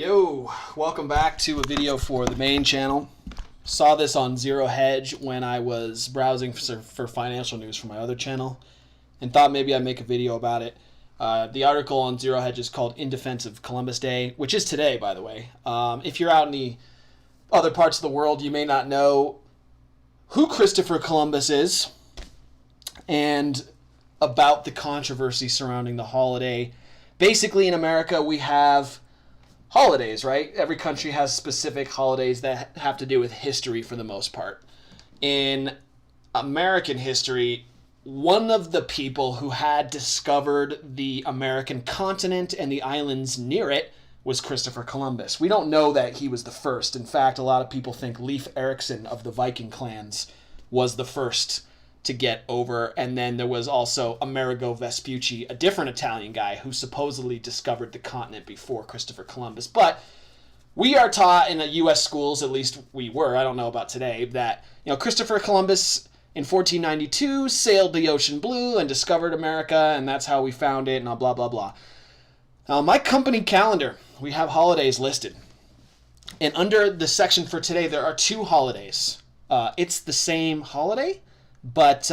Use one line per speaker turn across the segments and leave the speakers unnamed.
Yo, welcome back to a video for the main channel. Saw this on Zero Hedge when I was browsing for financial news for my other channel and thought maybe I'd make a video about it. The article on Zero Hedge is called In Defense of Columbus Day, which is today, by the way. If you're out in the other parts of the world, you may not know who Christopher Columbus is and about the controversy surrounding the holiday. Basically, in America, we have holidays, right? Every country has specific holidays that have to do with history for the most part. In American history, one of the people who had discovered the American continent and the islands near it was Christopher Columbus. We don't know that he was the first. In fact, a lot of people think Leif Erikson of the Viking clans was the first to get over, and then there was also Amerigo Vespucci, a different Italian guy who supposedly discovered the continent before Christopher Columbus. But we are taught in the U.S. schools, at least we were, I don't know about today, that Christopher Columbus in 1492 sailed the ocean blue and discovered America, and that's how we found it, and blah, blah, blah. My company calendar, we have holidays listed. And under the section for today, there are two holidays. It's the same holiday, but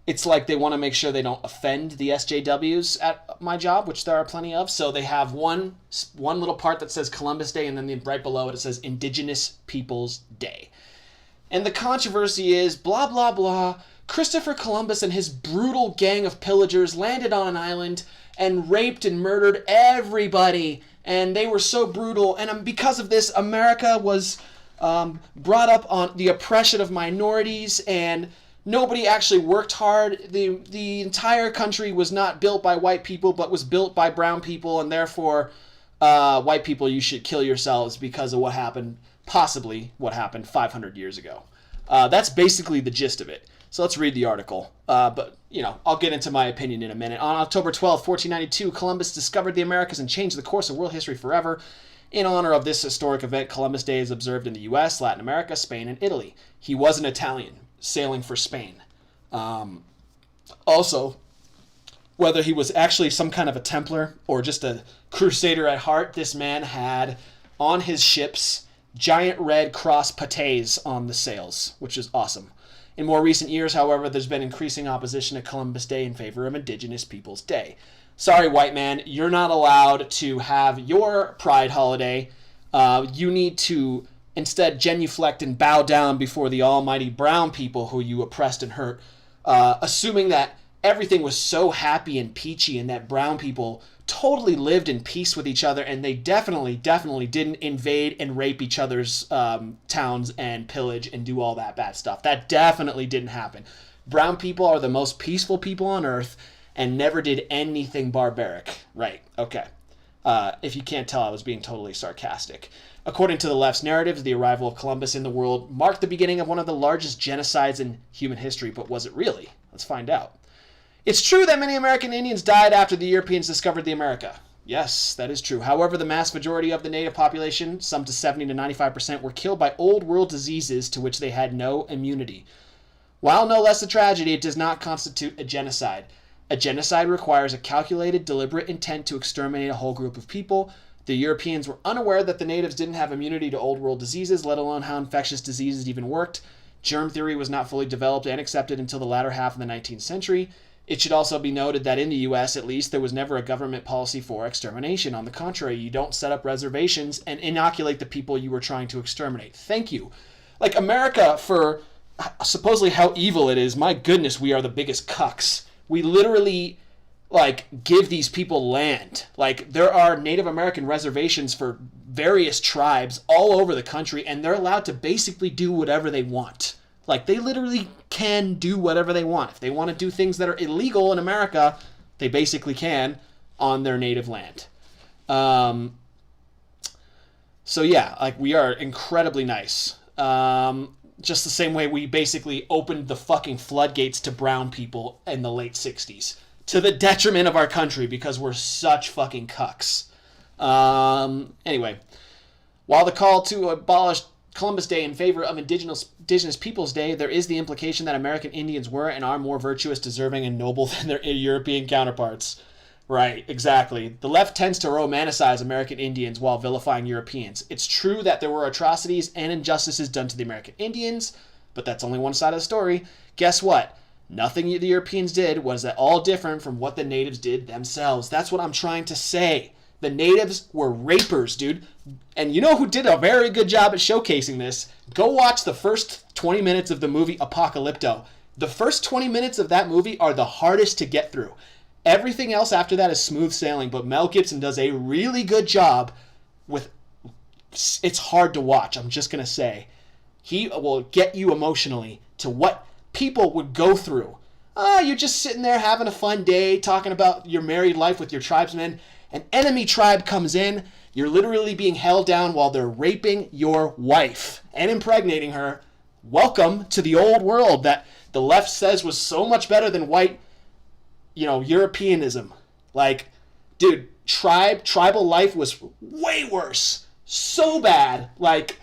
it's like they want to make sure they don't offend the SJWs at my job, which there are plenty of. So they have one little part that says Columbus Day, and then right below it says Indigenous Peoples Day. And the controversy is, blah, blah, blah, Christopher Columbus and his brutal gang of pillagers landed on an island and raped and murdered everybody. And they were so brutal. And because of this, America was brought up on the oppression of minorities, and nobody actually worked hard. The entire country was not built by white people, but was built by brown people, and therefore, white people, you should kill yourselves because of what happened, possibly what happened 500 years ago. That's basically the gist of it. So let's read the article. But, I'll get into my opinion in a minute. On October 12, 1492, Columbus discovered the Americas and changed the course of world history forever. In honor of this historic event, Columbus Day is observed in the U.S., Latin America, Spain, and Italy. He was an Italian, sailing for Spain. Also, whether he was actually some kind of a Templar or just a crusader at heart, this man had on his ships giant red cross patés on the sails, which is awesome. In more recent years, however, there's been increasing opposition to Columbus Day in favor of Indigenous Peoples Day. Sorry, white man, you're not allowed to have your pride holiday. You need to instead genuflect and bow down before the almighty brown people who you oppressed and hurt, assuming that everything was so happy and peachy and that brown people totally lived in peace with each other, and they definitely didn't invade and rape each other's towns and pillage and do all that bad stuff. That definitely didn't happen. Brown people are the most peaceful people on earth and never did anything barbaric. Right, okay. If you can't tell, I was being totally sarcastic. According to the left's narratives, the arrival of Columbus in the world marked the beginning of one of the largest genocides in human history, but was it really? Let's find out. It's true that many American Indians died after the Europeans discovered the America. Yes, that is true. However, the mass majority of the native population, some to 70 to 95%, were killed by old world diseases to which they had no immunity. While no less a tragedy, it does not constitute a genocide. A genocide requires a calculated, deliberate intent to exterminate a whole group of people. The Europeans were unaware that the natives didn't have immunity to old world diseases, let alone how infectious diseases even worked. Germ theory was not fully developed and accepted until the latter half of the 19th century. It should also be noted that in the U.S., at least, there was never a government policy for extermination. On the contrary, you don't set up reservations and inoculate the people you were trying to exterminate. Thank you. Like, America, for supposedly how evil it is, my goodness, we are the biggest cucks. We literally, give these people land. There are Native American reservations for various tribes all over the country, and they're allowed to basically do whatever they want. They literally can do whatever they want. If they want to do things that are illegal in America, they basically can on their native land. So yeah, we are incredibly nice. Just the same way we basically opened the fucking floodgates to brown people in the late 60s. To the detriment of our country because we're such fucking cucks. Anyway, while the call to abolish Columbus Day in favor of Indigenous Peoples Day, there is the implication that American Indians were and are more virtuous, deserving, and noble than their European counterparts. Right, exactly. The left tends to romanticize American Indians while vilifying Europeans. It's true that there were atrocities and injustices done to the American Indians, but that's only one side of the story. Guess what? Nothing the Europeans did was at all different from what the natives did themselves. That's what I'm trying to say. The natives were rapers, dude. And you know who did a very good job at showcasing this? Go watch the first 20 minutes of the movie Apocalypto. The first 20 minutes of that movie are the hardest to get through. Everything else after that is smooth sailing, but Mel Gibson does a really good job with... It's hard to watch, I'm just going to say. He will get you emotionally to what people would go through. You're just sitting there having a fun day, talking about your married life with your tribesmen. An enemy tribe comes in. You're literally being held down while they're raping your wife and impregnating her. Welcome to the old world that the left says was so much better than white, Europeanism. Like, dude, tribal life was way worse. So bad. Like,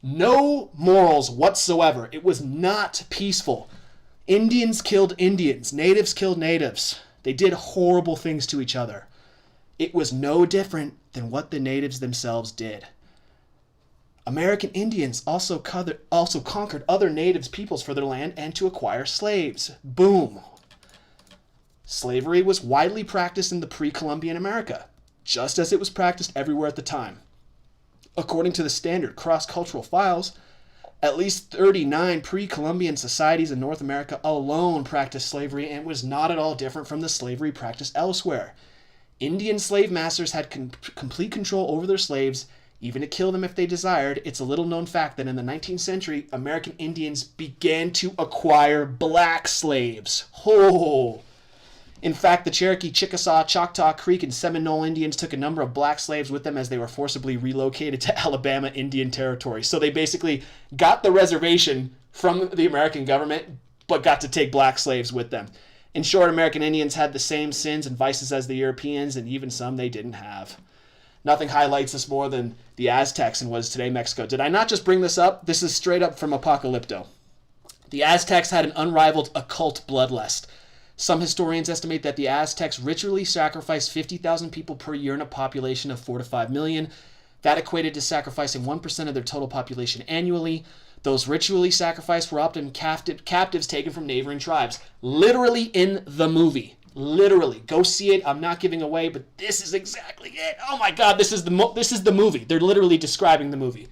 no morals whatsoever. It was not peaceful. Indians killed Indians. Natives killed natives. They did horrible things to each other. It was no different than what the natives themselves did. American Indians also conquered other natives' peoples for their land and to acquire slaves. Boom. Slavery was widely practiced in the pre-Columbian America, just as it was practiced everywhere at the time. According to the standard cross-cultural files, at least 39 pre-Columbian societies in North America alone practiced slavery and was not at all different from the slavery practiced elsewhere. Indian slave masters had complete control over their slaves, even to kill them if they desired. It's a little-known fact that in the 19th century, American Indians began to acquire black slaves. Oh! In fact, the Cherokee, Chickasaw, Choctaw Creek, and Seminole Indians took a number of black slaves with them as they were forcibly relocated to Alabama Indian Territory. So they basically got the reservation from the American government, but got to take black slaves with them. In short, American Indians had the same sins and vices as the Europeans, and even some they didn't have. Nothing highlights this more than the Aztecs in what is today Mexico. Did I not just bring this up? This is straight up from Apocalypto. The Aztecs had an unrivaled occult bloodlust. Some historians estimate that the Aztecs ritually sacrificed 50,000 people per year in a population of 4 to 5 million. That equated to sacrificing 1% of their total population annually. Those ritually sacrificed were often captives taken from neighboring tribes. Literally in the movie. Literally. Go see it. I'm not giving away, but this is exactly it. Oh my God, this is the movie. They're literally describing the movie.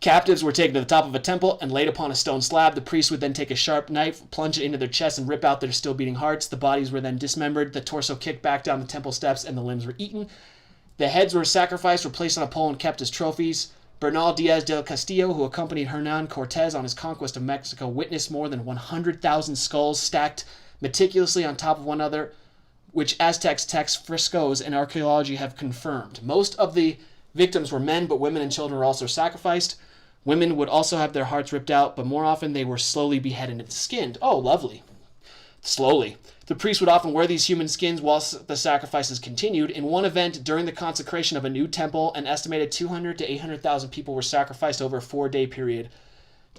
Captives were taken to the top of a temple and laid upon a stone slab. The priest would then take a sharp knife, plunge it into their chest, and rip out their still beating hearts. The bodies were then dismembered, the torso kicked back down the temple steps, and the limbs were eaten. The heads were sacrificed, were placed on a pole, and kept as trophies. Bernal Diaz del Castillo, who accompanied Hernan Cortez on his conquest of Mexico, witnessed more than 100,000 skulls stacked meticulously on top of one another, which Aztec text, frescoes, and archaeology have confirmed. Most of the victims were men, but women and children were also sacrificed. Women would also have their hearts ripped out, but more often they were slowly beheaded and skinned. Oh, lovely. Slowly. The priest would often wear these human skins whilst the sacrifices continued. In one event, during the consecration of a new temple, an estimated 200 to 800,000 people were sacrificed over a 4-day period.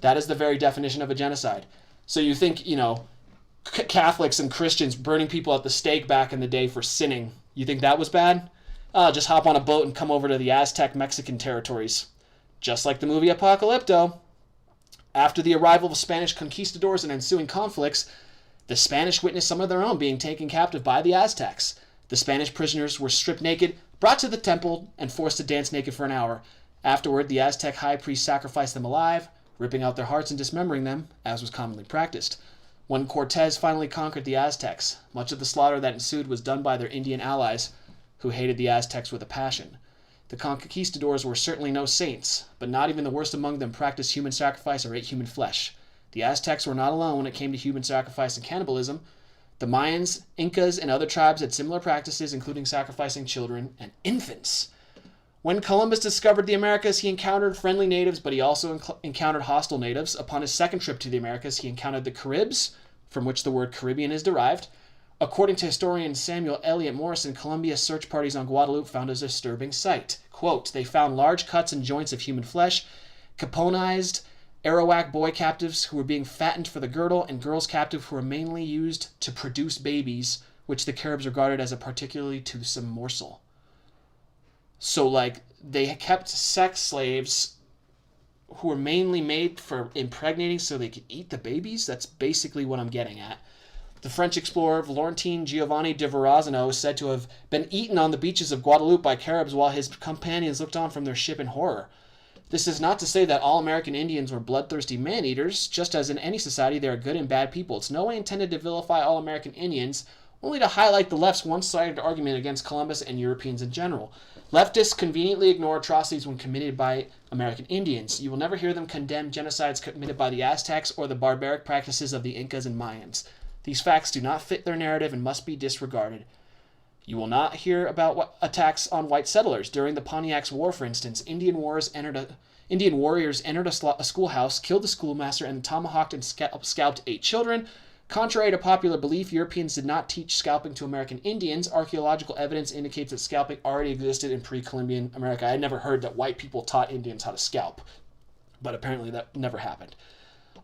That is the very definition of a genocide. So you think, Catholics and Christians burning people at the stake back in the day for sinning, you think that was bad? Just hop on a boat and come over to the Aztec Mexican territories. Just like the movie Apocalypto. After the arrival of Spanish conquistadors and ensuing conflicts, the Spanish witnessed some of their own being taken captive by the Aztecs. The Spanish prisoners were stripped naked, brought to the temple, and forced to dance naked for an hour. Afterward, the Aztec high priest sacrificed them alive, ripping out their hearts and dismembering them, as was commonly practiced. When Cortez finally conquered the Aztecs, much of the slaughter that ensued was done by their Indian allies, who hated the Aztecs with a passion. The conquistadors were certainly no saints, but not even the worst among them practiced human sacrifice or ate human flesh. The Aztecs were not alone when it came to human sacrifice and cannibalism. The Mayans, Incas, and other tribes had similar practices, including sacrificing children and infants. When Columbus discovered the Americas, he encountered friendly natives, but he also encountered hostile natives. Upon his second trip to the Americas, he encountered the Caribs, from which the word Caribbean is derived. According to historian Samuel Eliot Morrison, Columbia search parties on Guadeloupe found a disturbing sight. Quote, they found large cuts and joints of human flesh, caponized Arawak boy captives who were being fattened for the girdle, and girls captive who were mainly used to produce babies which the Caribs regarded as a particularly toothsome morsel. So, like, they kept sex slaves who were mainly made for impregnating so they could eat the babies? That's basically what I'm getting at. The French explorer Valentin Giovanni de Verrazano is said to have been eaten on the beaches of Guadeloupe by Caribs while his companions looked on from their ship in horror. This is not to say that all American Indians were bloodthirsty man-eaters. Just as in any society, there are good and bad people. It's no way intended to vilify all American Indians, only to highlight the left's one-sided argument against Columbus and Europeans in general. Leftists conveniently ignore atrocities when committed by American Indians. You will never hear them condemn genocides committed by the Aztecs or the barbaric practices of the Incas and Mayans. These facts do not fit their narrative and must be disregarded. You will not hear about attacks on white settlers. During the Pontiac's War, for instance, Indian warriors entered a schoolhouse, killed the schoolmaster, and tomahawked and scalped 8 children. Contrary to popular belief, Europeans did not teach scalping to American Indians. Archaeological evidence indicates that scalping already existed in pre-Columbian America. I had never heard that white people taught Indians how to scalp, but apparently that never happened.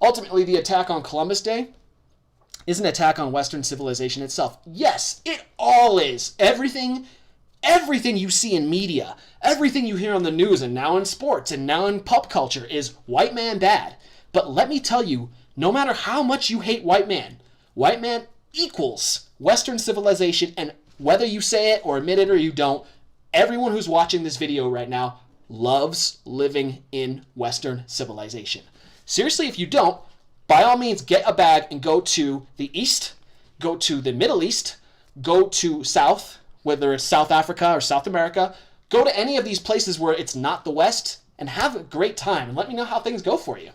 Ultimately, the attack on Columbus Day is an attack on Western civilization itself. Yes, it all is. Everything you see in media, everything you hear on the news and now in sports and now in pop culture is white man bad. But let me tell you, no matter how much you hate white man equals Western civilization, and whether you say it or admit it or you don't, everyone who's watching this video right now loves living in Western civilization. Seriously, if you don't, by all means, get a bag and go to the East, go to the Middle East, go to South, whether it's South Africa or South America, go to any of these places where it's not the West and have a great time and let me know how things go for you.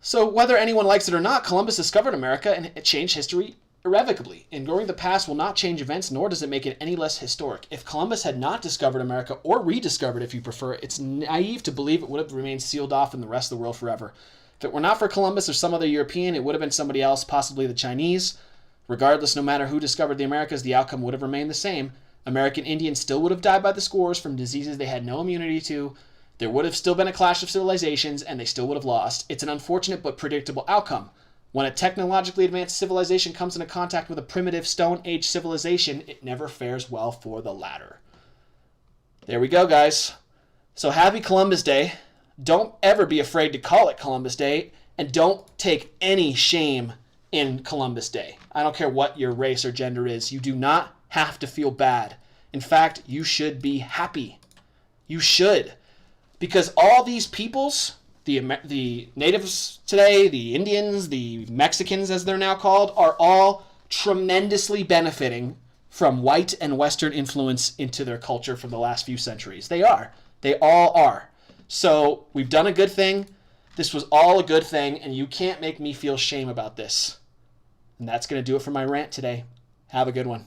So whether anyone likes it or not, Columbus discovered America and it changed history irrevocably. Ignoring the past will not change events, nor does it make it any less historic. If Columbus had not discovered America, or rediscovered if you prefer, it's naive to believe it would have remained sealed off in the rest of the world forever. If it were not for Columbus or some other European, it would have been somebody else, possibly the Chinese. Regardless, no matter who discovered the Americas, the outcome would have remained the same. American Indians still would have died by the scores from diseases they had no immunity to. There would have still been a clash of civilizations, and they still would have lost. It's an unfortunate but predictable outcome. When a technologically advanced civilization comes into contact with a primitive Stone Age civilization, it never fares well for the latter. There we go, guys. So happy Columbus Day. Don't ever be afraid to call it Columbus Day, and don't take any shame in Columbus Day. I don't care what your race or gender is. You do not have to feel bad. In fact, you should be happy. You should. Because all these peoples, the natives today, the Indians, the Mexicans as they're now called, are all tremendously benefiting from white and Western influence into their culture for the last few centuries. They are. They all are. So we've done a good thing. This was all a good thing, and you can't make me feel shame about this. And that's going to do it for my rant today. Have a good one.